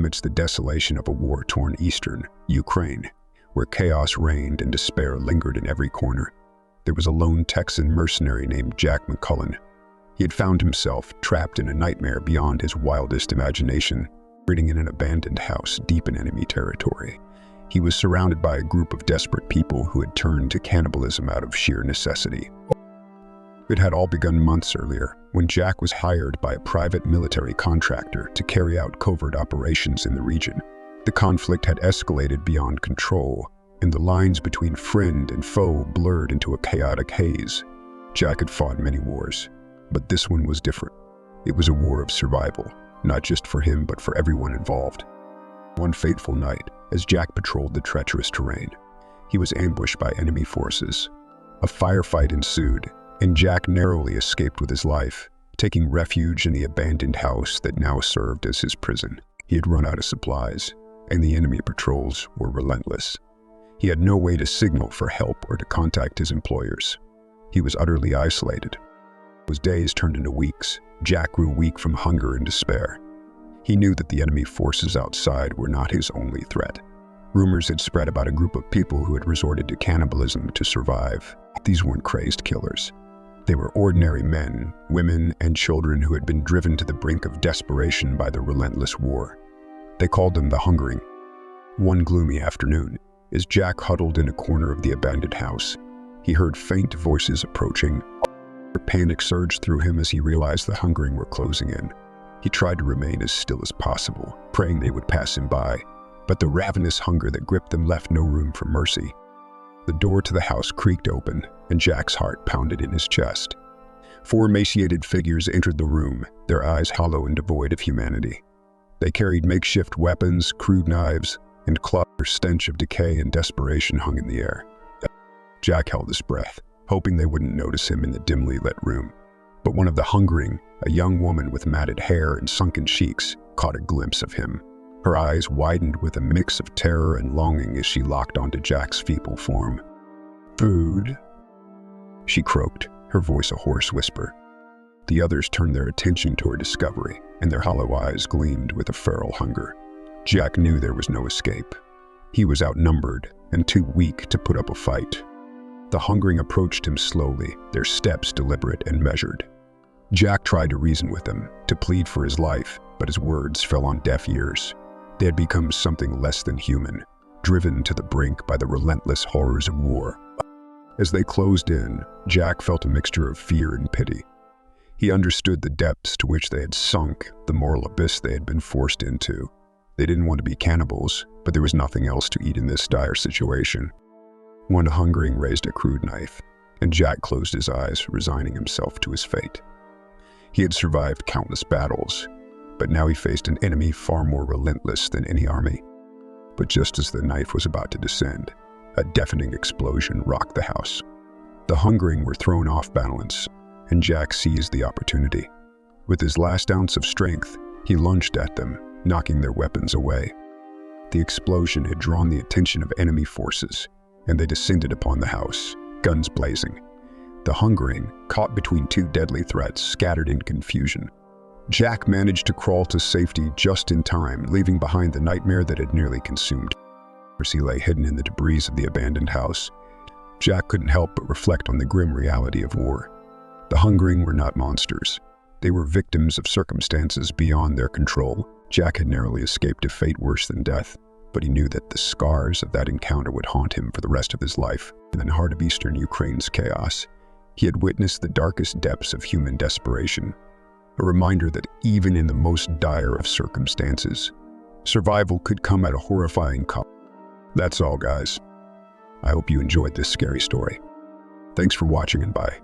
amidst the desolation of a war-torn eastern Ukraine, where chaos reigned and despair lingered in every corner. There was a lone Texan mercenary named Jack McCullen. He had found himself trapped in a nightmare beyond his wildest imagination, sitting in an abandoned house deep in enemy territory. He was surrounded by a group of desperate people who had turned to cannibalism out of sheer necessity. It had all begun months earlier, when Jack was hired by a private military contractor to carry out covert operations in the region. The conflict had escalated beyond control, and the lines between friend and foe blurred into a chaotic haze. Jack had fought many wars, but this one was different. It was a war of survival, not just for him but for everyone involved. One fateful night, as Jack patrolled the treacherous terrain, he was ambushed by enemy forces. A firefight ensued, and Jack narrowly escaped with his life, taking refuge in the abandoned house that now served as his prison. He had run out of supplies, and the enemy patrols were relentless. He had no way to signal for help or to contact his employers. He was utterly isolated. As days turned into weeks, Jack grew weak from hunger and despair. He knew that the enemy forces outside were not his only threat. Rumors had spread about a group of people who had resorted to cannibalism to survive. These weren't crazed killers. They were ordinary men, women, and children who had been driven to the brink of desperation by the relentless war. They called them the Hungering. One gloomy afternoon, as Jack huddled in a corner of the abandoned house, he heard faint voices approaching. Panic surged through him as he realized the Hungering were closing in. He tried to remain as still as possible, praying they would pass him by, but the ravenous hunger that gripped them left no room for mercy. The door to the house creaked open, and Jack's heart pounded in his chest. 4 emaciated figures entered the room, their eyes hollow and devoid of humanity. They carried makeshift weapons, crude knives, and claws. The stench of decay and desperation hung in the air. Jack held his breath, hoping they wouldn't notice him in the dimly lit room. But one of the Hungering, a young woman with matted hair and sunken cheeks, caught a glimpse of him. Her eyes widened with a mix of terror and longing as she locked onto Jack's feeble form. "Food?" she croaked, her voice a hoarse whisper. The others turned their attention to her discovery, and their hollow eyes gleamed with a feral hunger. Jack knew there was no escape. He was outnumbered and too weak to put up a fight. The Hungering approached him slowly, their steps deliberate and measured. Jack tried to reason with them, to plead for his life, but his words fell on deaf ears. They had become something less than human, driven to the brink by the relentless horrors of war. As they closed in, Jack felt a mixture of fear and pity. He understood the depths to which they had sunk, the moral abyss they had been forced into. They didn't want to be cannibals, but there was nothing else to eat in this dire situation. One Hungering raised a crude knife, and Jack closed his eyes, resigning himself to his fate. He had survived countless battles, but now he faced an enemy far more relentless than any army. But just as the knife was about to descend, a deafening explosion rocked the house. The Hungering were thrown off balance, and Jack seized the opportunity. With his last ounce of strength, he lunged at them, knocking their weapons away. The explosion had drawn the attention of enemy forces, and they descended upon the house, guns blazing. The Hungering, caught between 2 deadly threats, scattered in confusion. Jack managed to crawl to safety just in time, leaving behind the nightmare that had nearly consumed him. As he lay hidden in the debris of the abandoned house, Jack couldn't help but reflect on the grim reality of war. The Hungering were not monsters. They were victims of circumstances beyond their control. Jack had narrowly escaped a fate worse than death, but he knew that the scars of that encounter would haunt him for the rest of his life. In the heart of eastern Ukraine's chaos, he had witnessed the darkest depths of human desperation, a reminder that even in the most dire of circumstances, survival could come at a horrifying cost. That's all, guys. I hope you enjoyed this scary story. Thanks for watching, and bye.